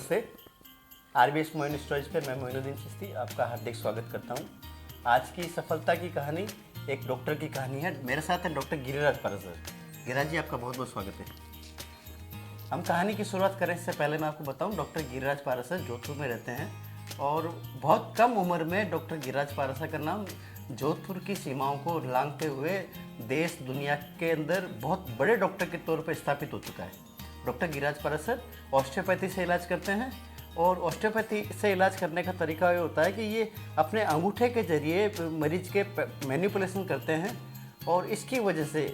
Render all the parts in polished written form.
नमस्ते। RBS Moin storage पर मैं मोइनुद्दीन चिश्ती आपका हार्दिक स्वागत करता हूं। आज की सफलता की कहानी एक डॉक्टर की कहानी है। मेरे साथ है डॉक्टर गिरिराज पारासर। गिरिराज जी, आपका बहुत बहुत स्वागत है। हम कहानी की शुरुआत करें इससे पहले मैं आपको बताऊं, डॉक्टर गिरिराज पारासर जोधपुर में रहते हैं और बहुत कम उम्र में डॉक्टर गिरिराज पारासर का नाम जोधपुर की सीमाओं को लांघते हुए देश दुनिया के अंदर बहुत बड़े डॉक्टर के तौर पर स्थापित हो चुका है। डॉक्टर गिरिराज पारासर ऑस्टियोपैथी से इलाज करते हैं और ऑस्टियोपैथी से इलाज करने का तरीका ये होता है कि ये अपने अंगूठे के जरिए मरीज के मैनिपुलेशन करते हैं और इसकी वजह से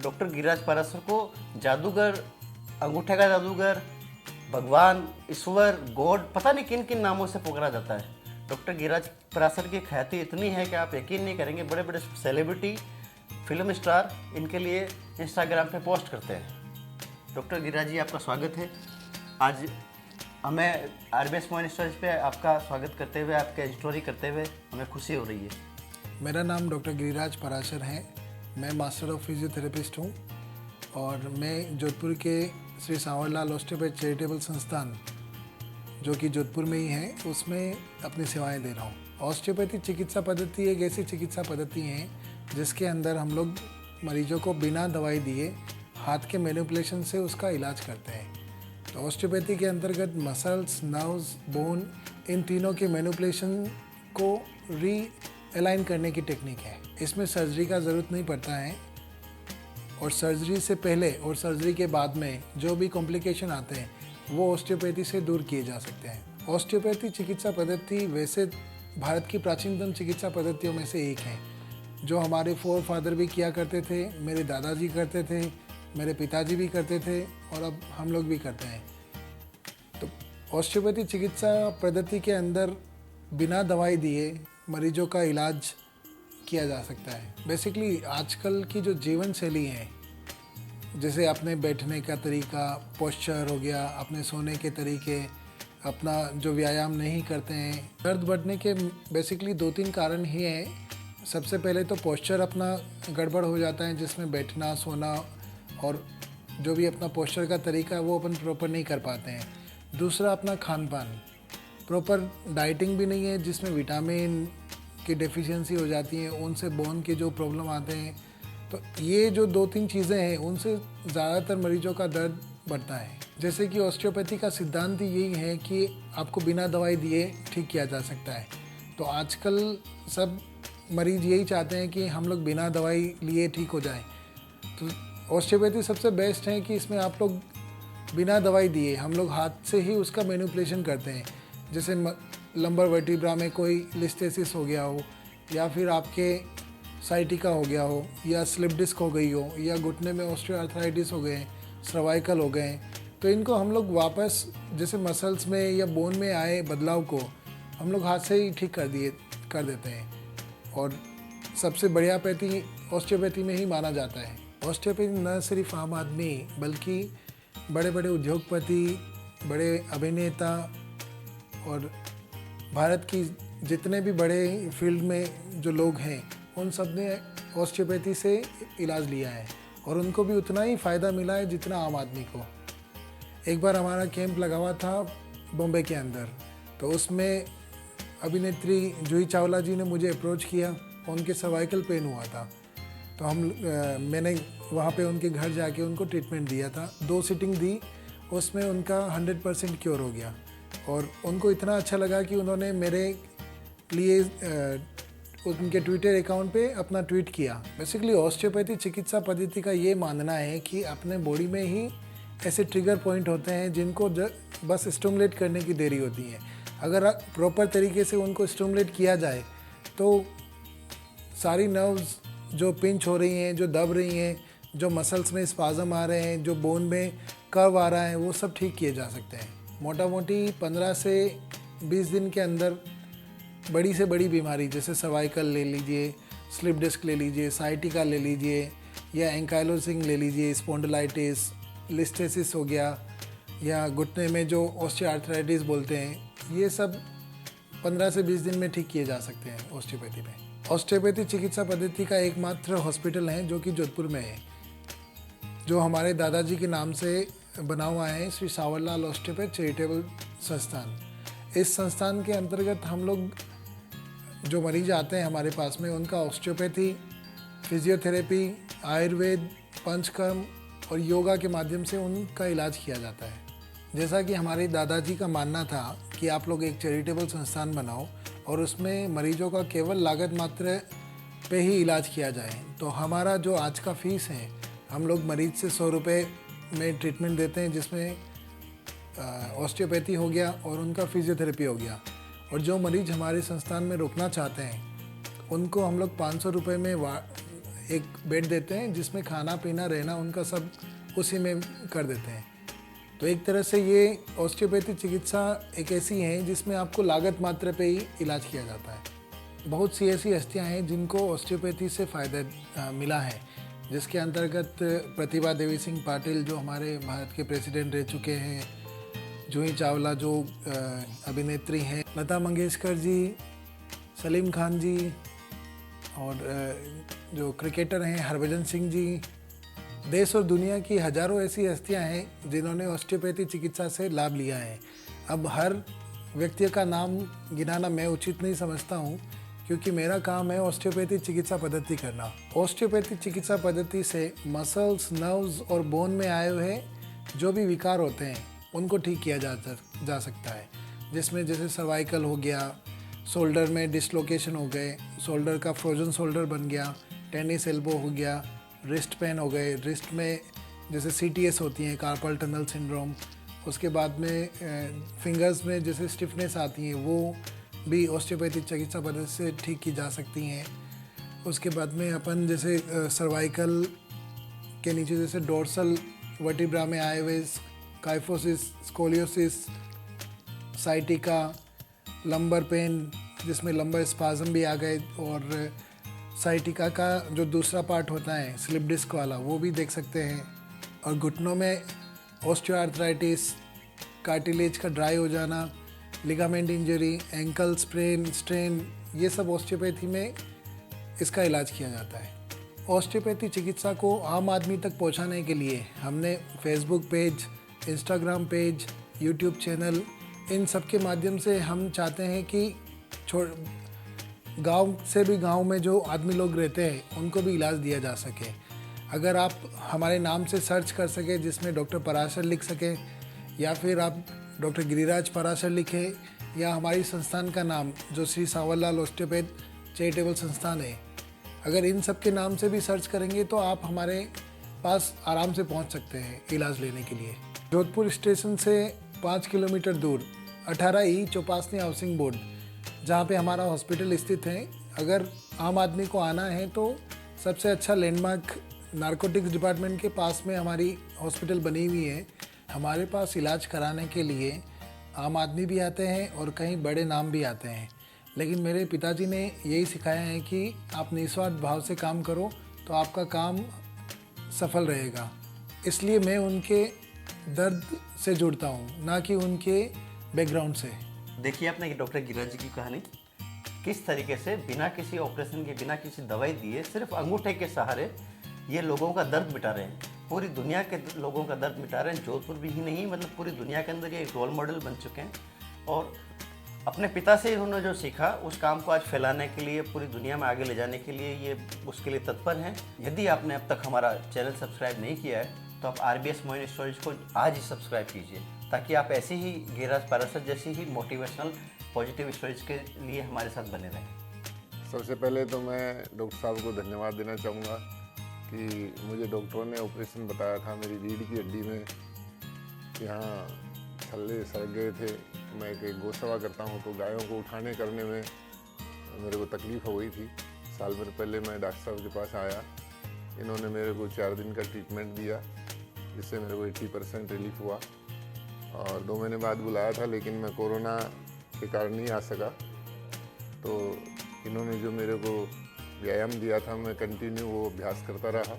डॉक्टर गिरिराज पारासर को जादूगर, अंगूठे का जादूगर, भगवान, ईश्वर, गॉड, पता नहीं किन किन नामों से पुकारा जाता है। डॉक्टर गिरिराज पारासर की ख्याति इतनी है कि आप यकीन नहीं करेंगे, बड़े बड़े सेलिब्रिटी, फिल्म स्टार इनके लिए इंस्टाग्राम पे पोस्ट करते हैं। डॉक्टर गिरिराज जी, आपका स्वागत है। आज हमें आरबीएस मोइन स्टोरेज पे आपका स्वागत करते हुए, आपके स्टोरी करते हुए हमें खुशी हो रही है। मेरा नाम डॉक्टर गिरिराज पारासर है। मैं मास्टर ऑफ फिजियोथेरेपिस्ट हूँ और मैं जोधपुर के श्री सांवरलाल ऑस्टियोपैथ चैरिटेबल संस्थान, जो कि जोधपुर में ही है, उसमें अपनी सेवाएं दे रहा हूँ। ऑस्टियोपैथी चिकित्सा पद्धति एक ऐसी चिकित्सा पद्धति है जिसके अंदर हम लोग मरीजों को बिना दवाई दिए हाथ के मैनिपुलेशन से उसका इलाज करते हैं। तो ऑस्टियोपैथी के अंतर्गत मसल्स, नर्व्स, बोन, इन तीनों के मैनिपुलेशन को रीअलाइन करने की टेक्निक है। इसमें सर्जरी का ज़रूरत नहीं पड़ता है और सर्जरी से पहले और सर्जरी के बाद में जो भी कॉम्प्लिकेशन आते हैं वो ऑस्टियोपैथी से दूर किए जा सकते हैं। ऑस्टियोपैथी चिकित्सा पद्धति वैसे भारत की प्राचीनतम चिकित्सा पद्धतियों में से एक है, जो हमारे फोर फादर भी किया करते थे, मेरे दादाजी करते थे, मेरे पिताजी भी करते थे और अब हम लोग भी करते हैं। तो ऑस्टियोपैथी चिकित्सा पद्धति के अंदर बिना दवाई दिए मरीजों का इलाज किया जा सकता है। बेसिकली आजकल की जो जीवन शैली है, जैसे अपने बैठने का तरीका, पोस्चर हो गया, अपने सोने के तरीके, अपना जो व्यायाम नहीं करते हैं, दर्द बढ़ने के बेसिकली 2-3 कारण ही हैं। सबसे पहले तो पोस्चर अपना गड़बड़ हो जाता है, जिसमें बैठना, सोना और जो भी अपना पोस्चर का तरीका है वो अपन प्रॉपर नहीं कर पाते हैं। दूसरा, अपना खान पान, प्रॉपर डाइटिंग भी नहीं है, जिसमें विटामिन की डेफिशिएंसी हो जाती है, उनसे बोन के जो प्रॉब्लम आते हैं। तो ये जो 2-3 चीज़ें हैं, उनसे ज़्यादातर मरीजों का दर्द बढ़ता है। जैसे कि ऑस्टियोपैथी का सिद्धांत यही है कि आपको बिना दवाई दिए ठीक किया जा सकता है। तो आजकल सब मरीज यही चाहते हैं कि हम लोग बिना दवाई लिए ठीक हो जाएं। तो ऑस्टियोपैथी सबसे बेस्ट है कि इसमें आप लोग बिना दवाई दिए हम लोग हाथ से ही उसका मैनिपुलेशन करते हैं। जैसे लंबर वर्टिब्रा में कोई लिस्थेसिस हो गया हो, या फिर आपके साइटिका हो गया हो, या स्लिप डिस्क हो गई हो, या घुटने में ऑस्टियोआर्थराइटिस हो गए, सर्वाइकल हो गए, तो इनको हम लोग वापस जैसे मसल्स में या बोन में आए बदलाव को हम लोग हाथ से ही ठीक कर देते हैं। और सबसे बढ़िया पैथी ऑस्टियोपैथी में ही माना जाता है। ऑस्टियोपैथी न सिर्फ आम आदमी बल्कि बड़े बड़े उद्योगपति, बड़े अभिनेता और भारत की जितने भी बड़े फील्ड में जो लोग हैं, उन सब ने ऑस्टियोपैथी से इलाज लिया है और उनको भी उतना ही फ़ायदा मिला है जितना आम आदमी को। एक बार हमारा कैंप लगा हुआ था बॉम्बे के अंदर, तो उसमें अभिनेत्री जूही चावला जी ने मुझे अप्रोच किया। उनके सर्वाइकल पेन हुआ था, तो मैंने वहाँ पे उनके घर जाके उनको ट्रीटमेंट दिया था। 2 सिटिंग दी, उसमें उनका 100% क्योर हो गया और उनको इतना अच्छा लगा कि उन्होंने मेरे लिए उनके ट्विटर अकाउंट पे अपना ट्वीट किया। बेसिकली ऑस्टियोपैथी चिकित्सा पद्धति का ये मानना है कि अपने बॉडी में ही ऐसे ट्रिगर पॉइंट होते हैं जिनको बस स्टिमुलेट करने की देरी होती है। अगर प्रॉपर तरीके से उनको स्टिमुलेट किया जाए तो सारी नर्व्स जो पिंच हो रही हैं, जो दब रही हैं, जो मसल्स में स्पाज़म आ रहे हैं, जो बोन में कर्व आ रहा है, वो सब ठीक किए जा सकते हैं। मोटा मोटी 15 से 20 दिन के अंदर बड़ी से बड़ी बीमारी जैसे सर्वाइकल ले लीजिए, स्लिप डिस्क ले लीजिए, साइटिका ले लीजिए, या एंकाइलोसिंग ले लीजिए, स्पॉन्डिलाइटिस, लिस्थेसिस हो गया, या घुटने में जो ऑस्टियोआर्थराइटिस बोलते हैं, ये सब 15 से 20 दिन में ठीक किए जा सकते हैं ऑस्टियोपैथी में। ऑस्टियोपैथी चिकित्सा पद्धति का एकमात्र हॉस्पिटल है जो कि जोधपुर में है, जो हमारे दादाजी के नाम से बना हुआ है श्री सावरलाल ऑस्टियोपैथ चैरिटेबल संस्थान। इस संस्थान के अंतर्गत हम लोग जो मरीज आते हैं हमारे पास में, उनका ऑस्टियोपैथी, फिजियोथेरेपी, आयुर्वेद, पंचकर्म और योगा के माध्यम से उनका इलाज किया जाता है। जैसा कि हमारे दादाजी का मानना था कि आप लोग एक चैरिटेबल संस्थान बनाओ और उसमें मरीजों का केवल लागत मात्र पे ही इलाज किया जाए, तो हमारा जो आज का फ़ीस है, हम लोग मरीज से 100 रुपये में ट्रीटमेंट देते हैं, जिसमें ऑस्टियोपैथी हो गया और उनका फिजियोथेरेपी हो गया। और जो मरीज हमारे संस्थान में रुकना चाहते हैं उनको हम लोग 500 रुपये में एक बेड देते हैं, जिसमें खाना पीना रहना उनका सब उसी में कर देते हैं। तो एक तरह से ये ऑस्टियोपैथी चिकित्सा एक ऐसी है जिसमें आपको लागत मात्रा पे ही इलाज किया जाता है। बहुत सी ऐसी हस्तियां हैं जिनको ऑस्टियोपैथी से फ़ायदा मिला है, जिसके अंतर्गत प्रतिभा देवी सिंह पाटिल जो हमारे भारत के प्रेसिडेंट रह चुके हैं, जूही चावला जो अभिनेत्री हैं, लता मंगेशकर जी, सलीम खान जी, और जो क्रिकेटर हैं हरभजन सिंह जी। देश और दुनिया की हज़ारों ऐसी हस्तियां हैं जिन्होंने ऑस्टियोपैथी चिकित्सा से लाभ लिया है। अब हर व्यक्ति का नाम गिनाना मैं उचित नहीं समझता हूं, क्योंकि मेरा काम है ऑस्टियोपैथी चिकित्सा पद्धति करना। ऑस्टियोपैथी चिकित्सा पद्धति से मसल्स, नर्व्स और बोन में आए हुए जो भी विकार होते हैं उनको ठीक किया जा सकता है, जिसमें जैसे सर्वाइकल हो गया, शोल्डर में डिसलोकेशन हो गए, शोल्डर का फ्रोजन शोल्डर बन गया, टेनिस एल्बो हो गया, रिस्ट पेन हो गए, रिस्ट में जैसे CTS होती हैं, कार्पल टनल सिंड्रोम, उसके बाद में फिंगर्स में जैसे स्टिफनेस आती हैं, वो भी ऑस्टियोपैथिक चिकित्सा पद्धति से ठीक की जा सकती हैं। उसके बाद में अपन जैसे सर्वाइकल के नीचे जैसे डोर्सल वर्टिब्रा में आए हुए kyphosis, scoliosis, sciatica, lumbar pain जिसमें लंबर स्पाज्म भी आ गए, और साइटिका का जो दूसरा पार्ट होता है स्लिप डिस्क वाला, वो भी देख सकते हैं। और घुटनों में ऑस्टियोआर्थराइटिस, कार्टिलेज का ड्राई हो जाना, ligament injury, ankle sprain, strain, ये सब ऑस्टियोपैथी में इसका इलाज किया जाता है। ऑस्टियोपैथी चिकित्सा को आम आदमी तक पहुंचाने के लिए हमने Facebook page, Instagram page, YouTube channel, इन सब के माध्यम से हम चाहते हैं कि गांव से भी गांव में जो आदमी लोग रहते हैं उनको भी इलाज दिया जा सके। अगर आप हमारे नाम से सर्च कर सके जिसमें डॉक्टर पराशर लिख सकें, या फिर आप डॉक्टर गिरिराज पराशर लिखें, या हमारी संस्थान का नाम जो श्री सावरलाल ऑस्टियोपैथ चैरिटेबल संस्थान है, अगर इन सब के नाम से भी सर्च करेंगे तो आप हमारे पास आराम से पहुंच सकते हैं इलाज लेने के लिए। जोधपुर स्टेशन से 5 किलोमीटर दूर 18E चौपासनी हाउसिंग बोर्ड, जहाँ पे हमारा हॉस्पिटल स्थित है। अगर आम आदमी को आना है तो सबसे अच्छा लैंडमार्क नारकोटिक्स डिपार्टमेंट के पास में हमारी हॉस्पिटल बनी हुई है। हमारे पास इलाज कराने के लिए आम आदमी भी आते हैं और कहीं बड़े नाम भी आते हैं, लेकिन मेरे पिताजी ने यही सिखाया है कि आप निस्वार्थ भाव से काम करो तो आपका काम सफल रहेगा। इसलिए मैं उनके दर्द से जुड़ता हूँ, ना कि उनके बैकग्राउंड से। देखिए आपने डॉक्टर गिरिराज जी की कहानी, किस तरीके से बिना किसी ऑपरेशन के, बिना किसी दवाई दिए, सिर्फ अंगूठे के सहारे ये लोगों का दर्द मिटा रहे हैं, पूरी दुनिया के लोगों का दर्द मिटा रहे हैं। जोधपुर भी ही नहीं, मतलब पूरी दुनिया के अंदर ये एक रोल मॉडल बन चुके हैं। और अपने पिता से इन्होंने जो सीखा उस काम को आज फैलाने के लिए, पूरी दुनिया में आगे ले जाने के लिए ये उसके लिए तत्पर हैं। यदि आपने अब तक हमारा चैनल सब्सक्राइब नहीं किया है तो आप RBS मोइन स्टोरेज को आज ही सब्सक्राइब कीजिए, ताकि आप ऐसी ही गिरिराज पराशर जैसी ही मोटिवेशनल पॉजिटिव स्टोरेज के लिए हमारे साथ बने रहें। सबसे पहले तो मैं डॉक्टर साहब को धन्यवाद देना चाहूँगा कि मुझे डॉक्टरों ने ऑपरेशन बताया था मेरी रीढ़ की हड्डी में, यहाँ छल्ले सड़ गए थे। मैं एक गौसेवा करता हूँ तो गायों को उठाने करने में मेरे को तकलीफ़ हो गई थी। साल भर पहले मैं डॉक्टर साहब के पास आया, इन्होंने मेरे को 4 दिन का ट्रीटमेंट दिया, जिससे मेरे को 80% रिलीफ हुआ। और 2 महीने बाद बुलाया था, लेकिन मैं कोरोना के कारण नहीं आ सका। तो इन्होंने जो मेरे को व्यायाम दिया था, मैं कंटिन्यू वो अभ्यास करता रहा,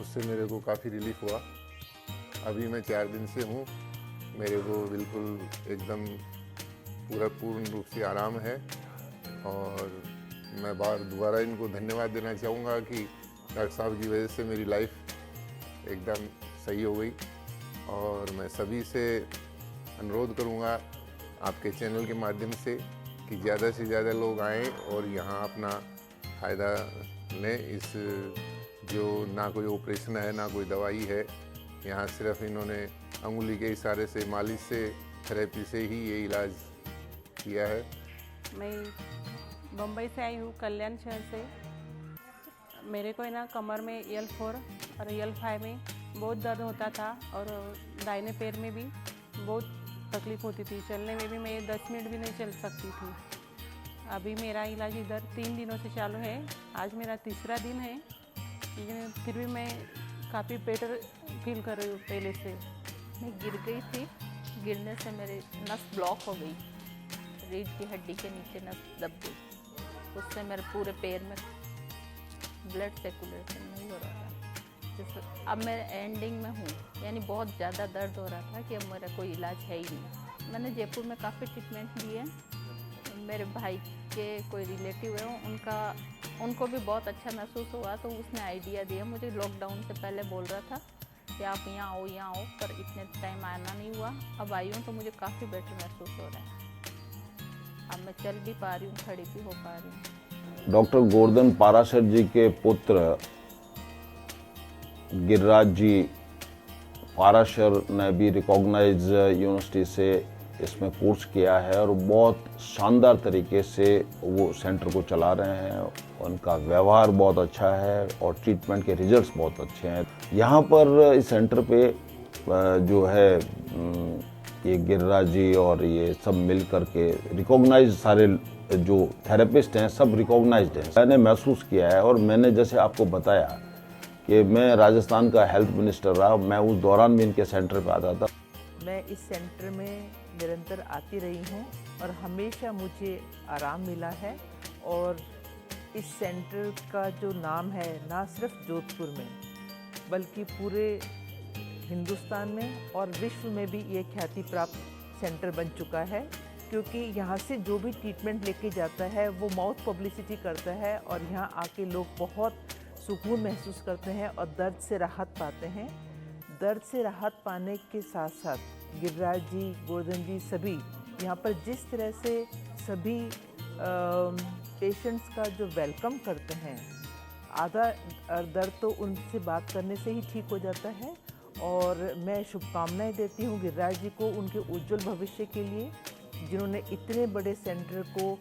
उससे मेरे को काफ़ी रिलीफ हुआ। अभी मैं 4 दिन से हूँ, मेरे को बिल्कुल एकदम पूर्ण रूप से आराम है। और मैं दोबारा इनको धन्यवाद देना चाहूँगा कि डॉक्टर साहब की वजह से मेरी लाइफ एकदम सही हो गई और मैं सभी से अनुरोध करूँगा आपके चैनल के माध्यम से कि ज़्यादा से ज़्यादा लोग आएँ और यहाँ अपना फ़ायदा लें। इस जो ना कोई ऑपरेशन है ना कोई दवाई है, यहाँ सिर्फ इन्होंने अंगुली के इशारे से, मालिश से, थेरेपी से ही ये इलाज किया है। मैं बम्बई से आई हूँ, कल्याण शहर से। मेरे को है ना कमर में L4 और L5 में बहुत दर्द होता था और दाहिने पैर में भी बहुत तकलीफ़ होती थी। चलने में भी मैं 10 मिनट भी नहीं चल सकती थी। अभी मेरा इलाज इधर 3 दिनों से चालू है। आज मेरा तीसरा दिन है, लेकिन फिर भी मैं काफ़ी बेटर फील कर रही हूँ पहले से। मैं गिर गई थी, गिरने से मेरी नस ब्लॉक हो गई, रीढ़ की हड्डी के नीचे नस दब गई। उससे मेरे पूरे पैर में ब्लड सर्कुलेशन नहीं हो रहा था। जैसे अब मैं एंडिंग में हूँ, यानी बहुत ज़्यादा दर्द हो रहा था कि अब मेरा कोई इलाज है ही नहीं। मैंने जयपुर में काफ़ी ट्रीटमेंट लिए। मेरे भाई के कोई रिलेटिव है, उनको भी बहुत अच्छा महसूस हुआ, तो उसने आइडिया दिया मुझे। लॉकडाउन से पहले बोल रहा था कि आप यहाँ आओ, पर इतने टाइम आना नहीं हुआ। अब आई हूँ तो मुझे काफ़ी बेटर महसूस हो रहा है। अब मैं चल भी पा रही हूँ, खड़ी भी हो पा रही हूँ। डॉक्टर गोवर्धन पाराशर जी के पुत्र गिरिराज जी पाराशर ने भी रिकॉग्नाइज यूनिवर्सिटी से इसमें कोर्स किया है और बहुत शानदार तरीके से वो सेंटर को चला रहे हैं। उनका व्यवहार बहुत अच्छा है और ट्रीटमेंट के रिजल्ट्स बहुत अच्छे हैं। यहाँ पर इस सेंटर पे जो है ये गिरिराज जी और ये सब मिल करके रिकॉग्नाइज, सारे जो थेरेपिस्ट हैं सब रिकॉग्नाइज्ड हैं। मैंने महसूस किया है और मैंने जैसे आपको बताया कि मैं राजस्थान का हेल्थ मिनिस्टर रहा, मैं उस दौरान भी इनके सेंटर पे आता था। मैं इस सेंटर में निरंतर आती रही हूँ और हमेशा मुझे आराम मिला है। और इस सेंटर का जो नाम है, ना सिर्फ जोधपुर में बल्कि पूरे हिंदुस्तान में और विश्व में भी ये ख्याति प्राप्त सेंटर बन चुका है, क्योंकि यहाँ से जो भी ट्रीटमेंट लेके जाता है वो माउथ पब्लिसिटी करता है और यहाँ आके लोग बहुत सुकून महसूस करते हैं और दर्द से राहत पाते हैं। दर्द से राहत पाने के साथ साथ गिरिराज जी, गोवर्धन जी सभी यहाँ पर जिस तरह से सभी पेशेंट्स का जो वेलकम करते हैं, आधा दर्द तो उनसे बात करने से ही ठीक हो जाता है। और मैं शुभकामनाएं देती हूँ गिरिराज जी को उनके उज्जवल भविष्य के लिए, जिन्होंने इतने बड़े सेंटर को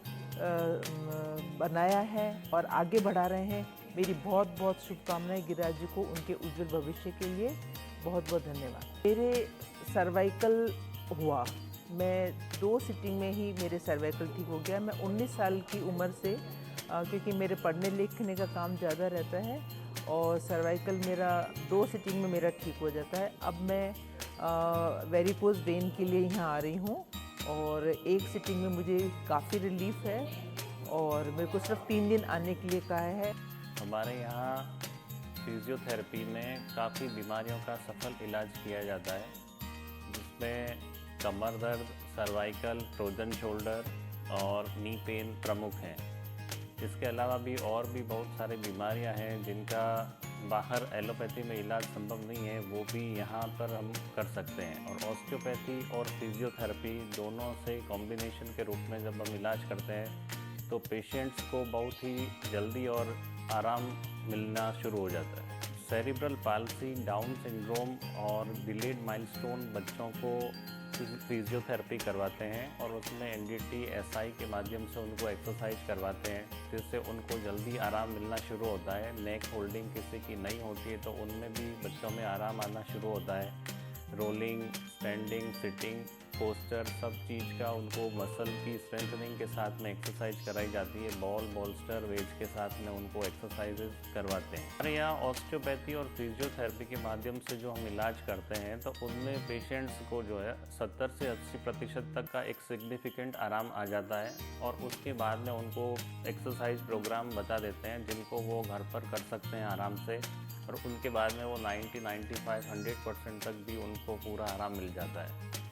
बनाया है और आगे बढ़ा रहे हैं। मेरी बहुत बहुत शुभकामनाएं गिरिराज जी को उनके उज्जवल भविष्य के लिए। बहुत बहुत धन्यवाद। मेरे सर्वाइकल हुआ, मैं 2 सिटिंग में ही मेरे सर्वाइकल ठीक हो गया। मैं 19 साल की उम्र से क्योंकि मेरे पढ़ने लिखने का काम ज़्यादा रहता है और सर्वाइकल मेरा 2 सिटिंग में मेरा ठीक हो जाता है। अब मैं वेरिकोज वेन के लिए यहाँ आ रही हूँ और 1 सिटिंग में मुझे काफ़ी रिलीफ है और मेरे को सिर्फ 3 दिन आने के लिए कहा है। हमारे यहाँ फिजियोथेरेपी में काफ़ी बीमारियों का सफल इलाज किया जाता है, जिसमें कमर दर्द, सर्वाइकल, फ्रोजन शोल्डर और नी पेन प्रमुख हैं। इसके अलावा भी और भी बहुत सारी बीमारियां हैं जिनका बाहर एलोपैथी में इलाज संभव नहीं है, वो भी यहाँ पर हम कर सकते हैं। और ऑस्टियोपैथी और फिजियोथेरेपी दोनों से कॉम्बिनेशन के रूप में जब हम इलाज करते हैं तो पेशेंट्स को बहुत ही जल्दी और आराम मिलना शुरू हो जाता है। सेरिब्रल पाल्सी, डाउन सिंड्रोम और डिलेड माइलस्टोन बच्चों को फिजियोथेरेपी करवाते हैं और उसमें एनडीटी एसआई के माध्यम से उनको एक्सरसाइज करवाते हैं, जिससे उनको जल्दी आराम मिलना शुरू होता है। नेक होल्डिंग किसी की नहीं होती है तो उनमें भी बच्चों में आराम आना शुरू होता है। रोलिंग, स्टैंडिंग, सिटिंग, पोस्चर, सब चीज़ का उनको मसल की स्ट्रेंथनिंग के साथ में एक्सरसाइज कराई जाती है। बॉल, बॉल्स्टर, वेज के साथ में उनको एक्सरसाइजेज करवाते हैं। हमारे यहाँ ऑस्टियोपैथी और फिजियोथेरेपी के माध्यम से जो हम इलाज करते हैं तो उनमें पेशेंट्स को जो है 70 से 80% तक का एक सिग्निफिकेंट आराम आ जाता है और उसके बाद में उनको एक्सरसाइज प्रोग्राम बता देते हैं जिनको वो घर पर कर सकते हैं आराम से, और उनके बाद में वो 90, 95, 100% तक भी उनको पूरा आराम मिल जाता है।